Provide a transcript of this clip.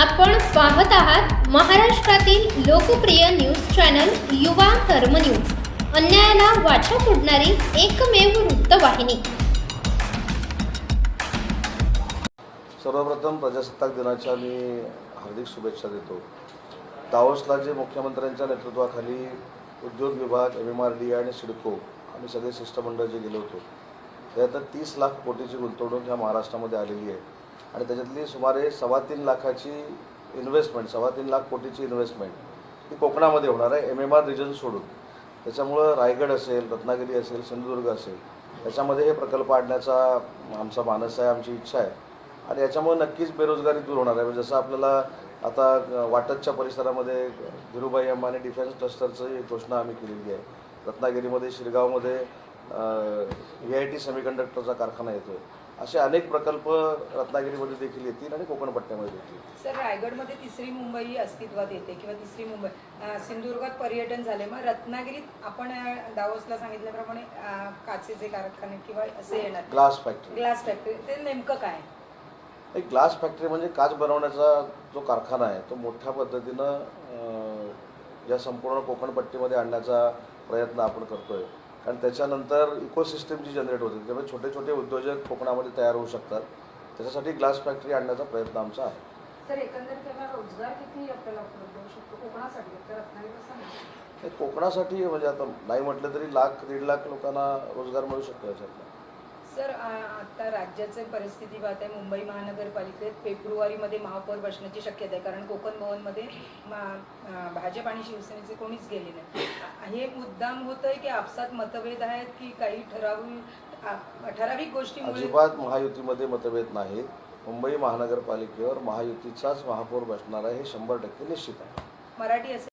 आपण पाहत आहात महाराष्ट्रातील लोकप्रिय न्यूज चॅनल युवा कर्म न्यूज, अन्यायाला वाचा फोडणारी एकमेव वृत्तवाहिनी। सर्वप्रथम प्रजासत्ताक दिनाच्या मी हार्दिक शुभेच्छा देतो। दावोसला जे मुख्यमंत्र्यांच्या नेतृत्वाखाली उद्योग विभाग, MMRDA आणि सिडको आम्ही सगळे शिष्टमंडळ जे गेलो होतो, त्यात 30 लाख कोटीची गुंतवणूक ह्या महाराष्ट्रामध्ये आलेली आहे आणि त्याच्यातली सुमारे 3.25 लाखाची इन्व्हेस्टमेंट, 3.25 लाख कोटीची इन्व्हेस्टमेंट ही कोकणामध्ये होणार आहे, MMR रिजन सोडून। त्याच्यामुळं रायगड असेल, रत्नागिरी असेल, सिंधुदुर्ग असेल, त्याच्यामध्ये हे प्रकल्प आणण्याचा आमचा मानस आहे, आमची इच्छा आहे आणि याच्यामुळे नक्कीच बेरोजगारी दूर होणार आहे। जसं आपल्याला आता वाटतच्या परिसरामध्ये धीरूभाई अंबानी डिफेन्स क्लस्टरची घोषणा आम्ही केलेली आहे। रत्नागिरीमध्ये, शिरगावमध्ये VIT सेमीकंडक्टरचा कारखाना येतो आहे। असे अनेक प्रकल्प रत्नागिरीमध्ये देखील येतील आणि कोकण पट्ट्यामध्ये येतील। सर, रायगडमध्ये तिसरी मुंबई अस्तित्वात येते किंवा तिसरी मुंबई, सिंधुदुर्गात पर्यटन झाले, मग रत्नागिरीत आपण दावोसला सांगितल्याप्रमाणे काचेचे कारखाने किंवा असे येणार, ग्लास फॅक्टरी ते नेमकं काय? एक ग्लास फॅक्टरी म्हणजे काच बनवण्याचा जो कारखाना आहे तो मोठ्या पद्धतीनं या संपूर्ण कोकणपट्टीमध्ये आणण्याचा प्रयत्न आपण करतोय, कारण त्याच्यानंतर इकोसिस्टम जी जनरेट होते, त्यामुळे छोटे छोटे उद्योजक कोकणामध्ये तयार होऊ शकतात। त्याच्यासाठी ग्लास फॅक्टरी आणण्याचा प्रयत्न आमचा आहे। सर, एकंदरीत त्याला रोजगार किती आपल्याला उपलब्ध होऊ शकतो कोकणासाठी? तर रत्नागिरी कोकणासाठी म्हणजे आता नाही म्हटलं तरी 1-1.5 लाख लोकांना रोजगार मिळू शकतो याच्यातला। सर, आता राज्याची परिस्थिती पाहते, मुंबई महानगरपालिकेत फेब्रुवारीमध्ये महापौर बसण्याची शक्यता आहे, कारण कोकण भवनमध्ये भाजप आणि शिवसेनेचे कोणीच गेले नाही। हे मुद्दाम होतंय की आपसात मतभेद आहेत की काही ठराविक गोष्टी? अजिबात महायुतीमध्ये मतभेद नाहीत। मुंबई महानगरपालिकेवर महायुतीचाच महापौर बसणार आहे, हे 100% निश्चित आहे। मराठी असेल